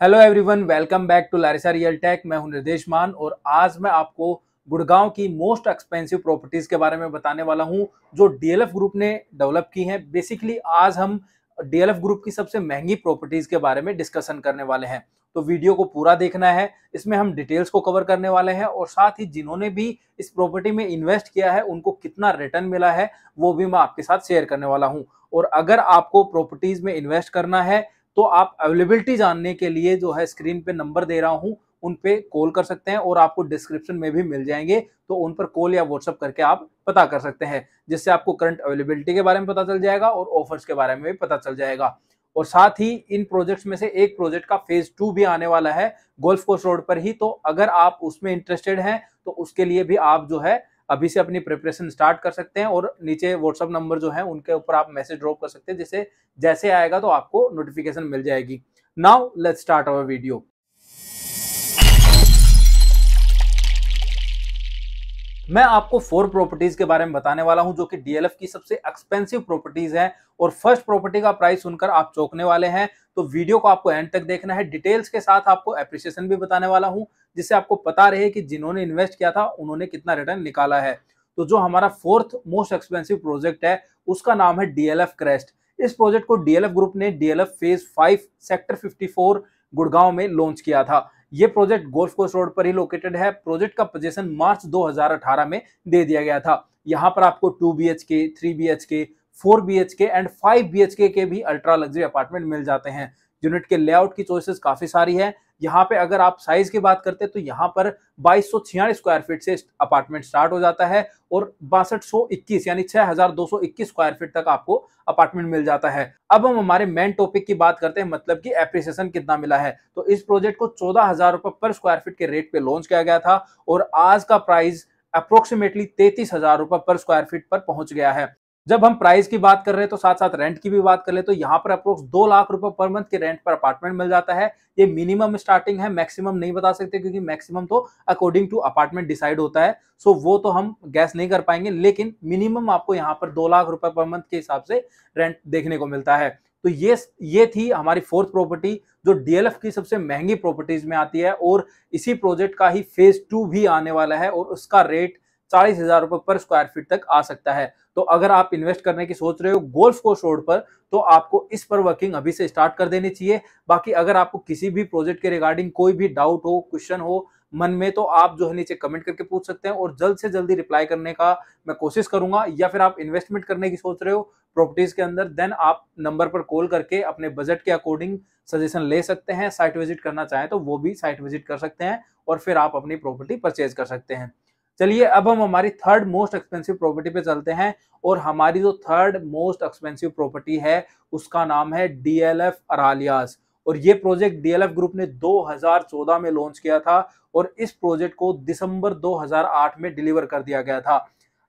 Hello everyone, welcome back to Larissa real tech. मैं हूं निर्देश मान और आज मैं आपको गुड़गांव की मोस्ट एक्सपेंसिव प्रॉपर्टीज के बारे में बताने वाला हूं जो डीएलएफ ग्रुप ने डेवलप की हैं। बेसिकली आज हम डीएलएफ ग्रुप की सबसे महंगी प्रॉपर्टीज के बारे में डिस्कशन करने वाले हैं, तो वीडियो को पूरा देखना है। इसमें हम डिटेल्स को कवर करने वाले हैं और साथ ही जिन्होंने भी इस प्रॉपर्टी में इन्वेस्ट किया है उनको कितना रिटर्न मिला है वो भी मैं आपके साथ शेयर करने वाला हूं। और अगर आपको प्रॉपर्टीज में इन्वेस्ट करना है तो आप अवेलेबिलिटी जानने के लिए जो है स्क्रीन पे नंबर दे रहा हूं उन पे कॉल कर सकते हैं और आपको डिस्क्रिप्शन में भी मिल जाएंगे, तो उन पर कॉल या व्हाट्सएप करके आप पता कर सकते हैं, जिससे आपको करंट अवेलेबिलिटी के बारे में पता चल जाएगा और ऑफर्स के बारे में भी पता चल जाएगा। और साथ ही इन प्रोजेक्ट्स में से एक प्रोजेक्ट का फेज 2 भी आने वाला है गोल्फ कोर्स रोड पर ही, तो अगर आप उसमें इंटरेस्टेड हैं तो उसके लिए भी आप जो है अभी से अपनी प्रिपरेशन स्टार्ट कर सकते हैं और नीचे व्हाट्सएप नंबर जो है उनके ऊपर आप मैसेज ड्रॉप कर सकते हैं, जिससे जैसे आएगा तो आपको नोटिफिकेशन मिल जाएगी। Now let's start our video. मैं आपको 4 प्रॉपर्टीज के बारे में बताने वाला हूं जो कि डीएलएफ की सबसे एक्सपेंसिव प्रॉपर्टीज हैं और फर्स्ट प्रॉपर्टी का प्राइस सुनकर आप चौंकने वाले हैं, तो वीडियो को आपको एंड तक देखना है। डिटेल्स के साथ आपको एप्रिसिएशन भी बताने वाला हूं जिससे आपको पता रहे कि जिन्होंने इन्वेस्ट किया था उन्होंने कितना रिटर्न निकाला है। तो जो हमारा फोर्थ मोस्ट एक्सपेंसिव प्रोजेक्ट है उसका नाम है डीएलएफ क्रेस्ट। इस प्रोजेक्ट को डीएलएफ ग्रुप ने डीएलएफ फेज 5 सेक्टर 54 गुड़गांव में लॉन्च किया था। ये प्रोजेक्ट गोल्फ कोर्स रोड पर ही लोकेटेड है। प्रोजेक्ट का पोजीशन मार्च 2018 में दे दिया गया था। यहाँ पर आपको 2 BHK, 3 BHK, 4 BHK and 5 BHK के भी अल्ट्रा लग्जरी अपार्टमेंट मिल जाते हैं। यूनिट के लेआउट की चॉइसेस काफी सारी है। यहाँ पे अगर आप साइज की बात करते हैं तो यहाँ पर 2246 स्क्वायर फीट से अपार्टमेंट स्टार्ट हो जाता है और 6221 यानी 6221 स्क्वायर फीट तक आपको अपार्टमेंट मिल जाता है। अब हम हमारे मेन टॉपिक की बात करते हैं, मतलब कि एप्रिसिएशन कितना मिला है। तो इस प्रोजेक्ट को 14,000 रुपए पर स्क्वायर फीट के रेट पे लॉन्च किया गया था और आज का प्राइस अप्रोक्सीमेटली 33,000 रुपए पर स्क्वायर फीट पर पहुंच गया है। जब हम प्राइस की बात कर रहे हैं तो साथ साथ रेंट की भी बात कर ले तो यहाँ पर अप्रोक्स 2 लाख रुपए पर मंथ के रेंट पर अपार्टमेंट मिल जाता है। ये मिनिमम स्टार्टिंग है, मैक्सिमम नहीं बता सकते क्योंकि मैक्सिमम तो अकॉर्डिंग टू अपार्टमेंट डिसाइड होता है, सो वो तो हम गैस नहीं कर पाएंगे, लेकिन मिनिमम आपको यहाँ पर 2 लाख रुपए पर मंथ के हिसाब से रेंट देखने को मिलता है। तो ये थी हमारी फोर्थ प्रॉपर्टी जो डीएलएफ की सबसे महंगी प्रॉपर्टीज में आती है और इसी प्रोजेक्ट का ही फेज 2 भी आने वाला है और उसका रेट 40,000 रुपए पर स्क्वायर फीट तक आ सकता है। तो अगर आप इन्वेस्ट करने की सोच रहे हो गोल्फ कोर्स रोड पर तो आपको इस पर वर्किंग अभी से स्टार्ट कर देनी चाहिए। बाकी अगर आपको किसी भी प्रोजेक्ट के रिगार्डिंग कोई भी डाउट हो, क्वेश्चन हो मन में, तो आप जो है नीचे कमेंट करके पूछ सकते हैं और जल्द से जल्दी रिप्लाई करने का मैं कोशिश करूंगा। या फिर आप इन्वेस्टमेंट करने की सोच रहे हो प्रॉपर्टीज के अंदर, देन आप नंबर पर कॉल करके अपने बजट के अकॉर्डिंग सजेशन ले सकते हैं। साइट विजिट करना चाहें तो वो भी साइट विजिट कर सकते हैं और फिर आप अपनी प्रॉपर्टी परचेज कर सकते हैं। चलिए अब हम हमारी थर्ड मोस्ट एक्सपेंसिव प्रॉपर्टी पे चलते हैं और हमारी जो थर्ड मोस्ट एक्सपेंसिव प्रॉपर्टी है उसका नाम है डीएलएफ अरालियास। और ये प्रोजेक्ट डीएलएफ ग्रुप ने 2014 में लॉन्च किया था और इस प्रोजेक्ट को दिसंबर 2008 में डिलीवर कर दिया गया था।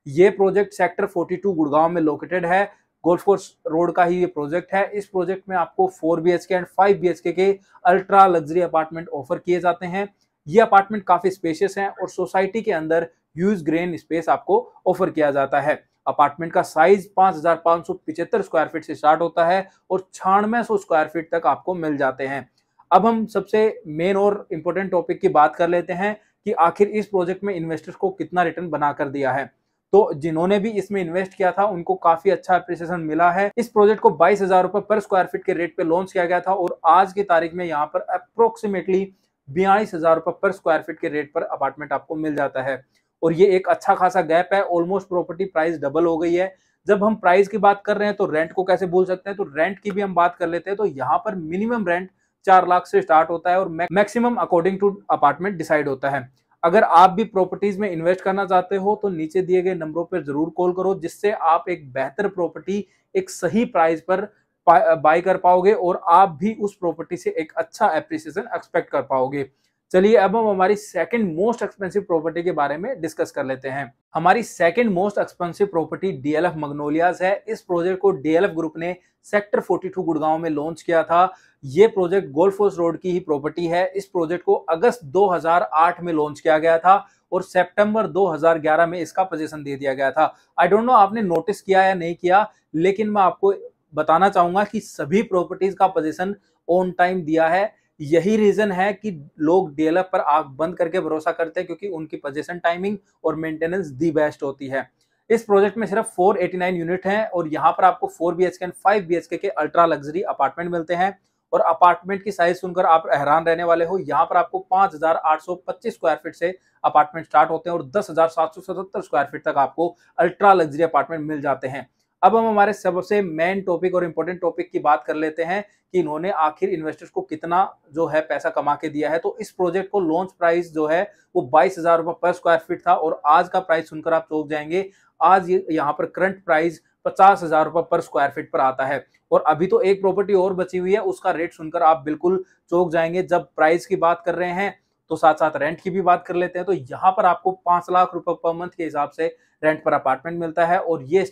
ये प्रोजेक्ट सेक्टर 42 गुड़गांव में लोकेटेड है। गोल्फ कोर्स रोड का ही ये प्रोजेक्ट है। इस प्रोजेक्ट में आपको 4 BHK एंड 5 BHK के अल्ट्रा लग्जरी अपार्टमेंट ऑफर किए जाते हैं। ये अपार्टमेंट काफी स्पेशियस हैं और सोसाइटी के अंदर ह्यूज ग्रेन स्पेस आपको ऑफर किया जाता है। अपार्टमेंट का साइज 5,575 स्क्वायर फीट से स्टार्ट होता है और 9600 स्क्वायर फीट तक आपको मिल जाते हैं। अब हम सबसे मेन और इंपॉर्टेंट टॉपिक की बात कर लेते हैं कि आखिर इस प्रोजेक्ट में इन्वेस्टर्स को कितना रिटर्न बना कर दिया है। तो जिन्होंने भी इसमें इन्वेस्ट किया था उनको काफी अच्छा एप्रिसिएशन मिला है। इस प्रोजेक्ट को 22,000 रुपए पर स्क्वायर फीट के रेट पे लॉन्च किया गया था और आज की तारीख में यहाँ पर अप्रोक्सीमेटली 42,000 रुपए पर स्क्वायर फीट के रेट पर अपार्टमेंट आपको मिल जाता है और ये एक अच्छा खासा गैप है। ऑलमोस्ट प्रॉपर्टी प्राइस डबल हो गई है। जब हम प्राइस की बात कर रहे हैं तो रेंट को कैसे भूल सकते हैं, तो रेंट की भी हम बात कर लेते हैं। तो यहाँ पर मिनिमम रेंट 4 लाख से स्टार्ट होता है और maximum according to apartment decide होता है। अगर आप भी प्रॉपर्टीज में इन्वेस्ट करना चाहते हो तो नीचे दिए गए नंबरों पर जरूर कॉल करो, जिससे आप एक बेहतर प्रॉपर्टी एक सही प्राइस पर बाय कर पाओगे और आप भी उस प्रॉपर्टी से एक अच्छा एप्रिसिएशन एक्सपेक्ट कर पाओगे। चलिए अब हम हमारी सेकंड मोस्ट एक्सपेंसिव प्रॉपर्टी के बारे में डिस्कस कर लेते हैं। हमारी second most expensive property DLF Magnolias है। इस प्रोजेक्ट को डीएलएफ ग्रुप ने सेक्टर 42 गुड़गांव में लॉन्च किया था। ये प्रोजेक्ट गोल्फ कोर्स रोड की ही प्रॉपर्टी है। इस प्रोजेक्ट को अगस्त 2008 में लॉन्च किया गया था और सितंबर 2011 में इसका पोजीशन दे दिया गया था। आई डोंट नो आपने नोटिस किया या नहीं किया, लेकिन मैं आपको बताना चाहूंगा कि सभी प्रॉपर्टीज का पोजीशन ऑन टाइम दिया है। यही रीजन है कि लोग डीएलएफ पर आंख बंद करके भरोसा करते हैं, क्योंकि उनकी पोजीशन टाइमिंग और मेंटेनेंस दी बेस्ट होती है। इस प्रोजेक्ट में सिर्फ 489 यूनिट हैं और यहाँ पर आपको 4 बीएचके एंड 5 बीएचके के अल्ट्रा लग्जरी अपार्टमेंट मिलते हैं। और अपार्टमेंट की साइज सुनकर आप हैरान रहने वाले हो, यहाँ पर आपको 5,825 स्क्वायर फीट से अपार्टमेंट स्टार्ट होते हैं और 10,777 स्क्वायर फीट तक आपको अल्ट्रा लग्जरी अपार्टमेंट मिल जाते हैं। अब हम हमारे सबसे मेन टॉपिक और इंपॉर्टेंट टॉपिक की बात कर लेते हैं कि इन्होंने आखिर इन्वेस्टर्स को कितना जो है पैसा कमा के दिया है। तो इस प्रोजेक्ट को लॉन्च प्राइस जो है वो 22,000 रुपए पर स्क्वायर फीट था और आज का प्राइस सुनकर आप चौंक जाएंगे। आज यहाँ पर करंट प्राइस 50,000 रुपए पर स्क्वायर फीट पर आता है और अभी तो एक प्रॉपर्टी और बची हुई है, उसका रेट सुनकर आप बिल्कुल चौंक जाएंगे। जब प्राइस की बात कर रहे हैं तो साथ साथ रेंट की भी बात कर लेते हैं। तो यहाँ पर आपको 5 लाख रुपए पर मंथ के हिसाब से रेंट पर अपार्टमेंट मिलता है और ये एक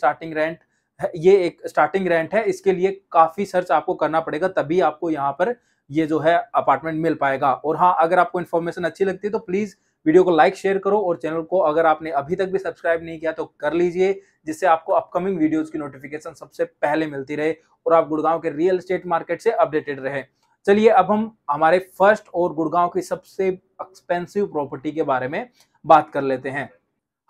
स्टार्टिंग रेंट है। इसके लिए काफी सर्च आपको करना पड़ेगा, तभी आपको यहाँ पर ये जो है अपार्टमेंट मिल पाएगा। और हाँ, अगर आपको इन्फॉर्मेशन अच्छी लगती है तो प्लीज वीडियो को लाइक शेयर करो और चैनल को अगर आपने अभी तक भी सब्सक्राइब नहीं किया तो कर लीजिए, जिससे आपको अपकमिंग वीडियोस की नोटिफिकेशन सबसे पहले मिलती रहे और आप गुड़गांव के रियल एस्टेट मार्केट से अपडेटेड रहे। चलिए अब हम हमारे फर्स्ट और गुड़गांव की सबसे एक्सपेंसिव प्रॉपर्टी के बारे में बात कर लेते हैं।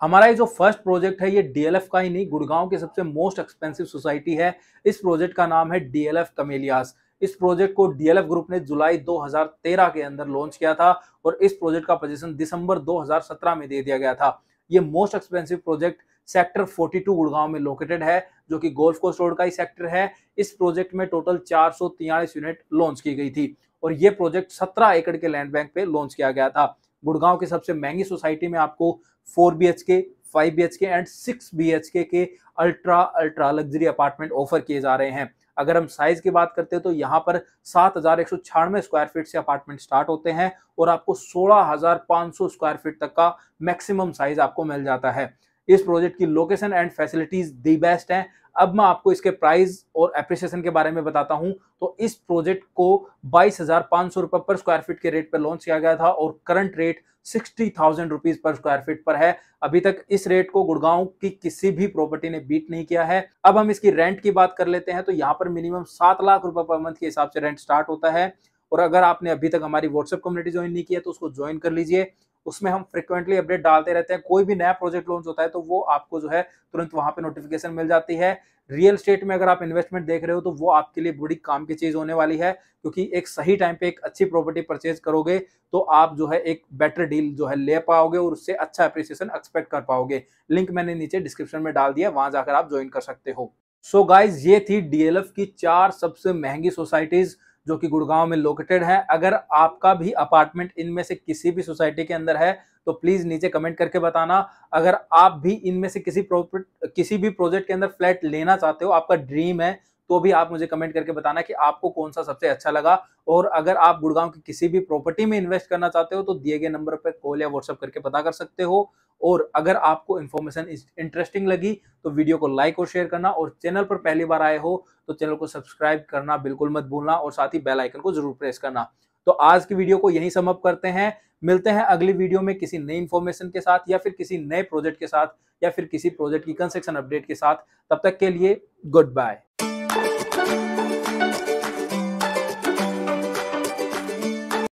हमारा ये जो फर्स्ट प्रोजेक्ट है ये डीएलएफ का ही नहीं, गुड़गांव की सबसे मोस्ट एक्सपेंसिव सोसाइटी है। इस प्रोजेक्ट का नाम है डीएलएफ कमेलियास। इस प्रोजेक्ट को डीएलएफ ग्रुप ने जुलाई 2013 के अंदर लॉन्च किया था और इस प्रोजेक्ट का पोजीशन दिसंबर 2017 में दे दिया गया था। ये most expensive project sector 42 Gurgaon में लोकेटेड है, जो कि गोल्फ कोर्स रोड का ही सेक्टर है। इस प्रोजेक्ट में टोटल 443 यूनिट लॉन्च की गई थी और ये प्रोजेक्ट 17 एकड़ के लैंड बैंक पे लॉन्च किया गया था। गुड़गांव की सबसे महंगी सोसाइटी में आपको 4 बीएचके, 5 बीएचके एंड 6 बीएचके के अल्ट्रा लग्जरी अपार्टमेंट ऑफर किए जा रहे हैं। अगर हम साइज की बात करते हैं तो यहाँ पर 7,196 स्क्वायर फीट से अपार्टमेंट स्टार्ट होते हैं और आपको 16,500 स्क्वायर फीट तक का मैक्सिमम साइज आपको मिल जाता है। इस प्रोजेक्ट की location and facilities the best हैं। अब मैं आपको इसके प्राइस और एप्रिसिएशन के बारे में बताता हूं। तो इस प्रोजेक्ट को 22,500 रुपए पर स्क्वायर फीट के रेट पर लॉन्च किया गया था और current rate 60,000 rupees per square feet पर है। अभी तक इस रेट को गुड़गांव की किसी भी प्रॉपर्टी ने बीट नहीं किया है। अब हम इसकी रेंट की बात कर लेते हैं। तो यहाँ पर मिनिमम 7 लाख रुपए पर मंथ के हिसाब से रेंट स्टार्ट होता है और अगर आपने अभी तक हमारी व्हाट्सएप कम्युनिटी ज्वाइन नहीं किया तो उसको ज्वाइन कर लीजिए। उसमें हम फ्रिक्वेंटली अपडेट डालते रहते हैं। कोई भी नया प्रोजेक्ट लॉन्च होता है तो वो आपको जो है तुरंत वहां पे नोटिफिकेशन मिल जाती है। रियल एस्टेट में अगर आप इन्वेस्टमेंट देख रहे हो तो वो आपके लिए बड़ी काम की चीज होने वाली है, क्योंकि एक सही टाइम पे एक अच्छी प्रॉपर्टी परचेज करोगे तो आप जो है एक बेटर डील जो है ले पाओगे और उससे अच्छा एप्रिसिएशन एक्सपेक्ट कर पाओगे। लिंक मैंने नीचे डिस्क्रिप्शन में डाल दिया, वहां जाकर आप ज्वाइन कर सकते हो। सो गाइज, ये थी डीएलएफ की 4 सबसे महंगी सोसाइटीज जो कि गुड़गांव में लोकेटेड है। अगर आपका भी अपार्टमेंट इनमें से किसी भी सोसाइटी के अंदर है तो प्लीज नीचे कमेंट करके बताना। अगर आप भी इनमें से किसी भी प्रोजेक्ट के अंदर फ्लैट लेना चाहते हो, आपका ड्रीम है, तो भी आप मुझे कमेंट करके बताना कि आपको कौन सा सबसे अच्छा लगा। और अगर आप गुड़गांव की किसी भी प्रॉपर्टी में इन्वेस्ट करना चाहते हो तो दिए गए नंबर पर कॉल या व्हाट्सएप करके पता कर सकते हो। और अगर आपको इन्फॉर्मेशन इंटरेस्टिंग लगी तो वीडियो को लाइक और शेयर करना और चैनल पर पहली बार आए हो तो चैनल को सब्सक्राइब करना बिल्कुल मत भूलना और साथ ही बेल आइकन को जरूर प्रेस करना। तो आज की वीडियो को यहीं सम अप करते हैं। मिलते हैं अगली वीडियो में किसी नई इन्फॉर्मेशन के साथ या फिर किसी नए प्रोजेक्ट के साथ या फिर किसी प्रोजेक्ट की कंस्ट्रक्शन अपडेट के साथ। तब तक के लिए गुड बाय।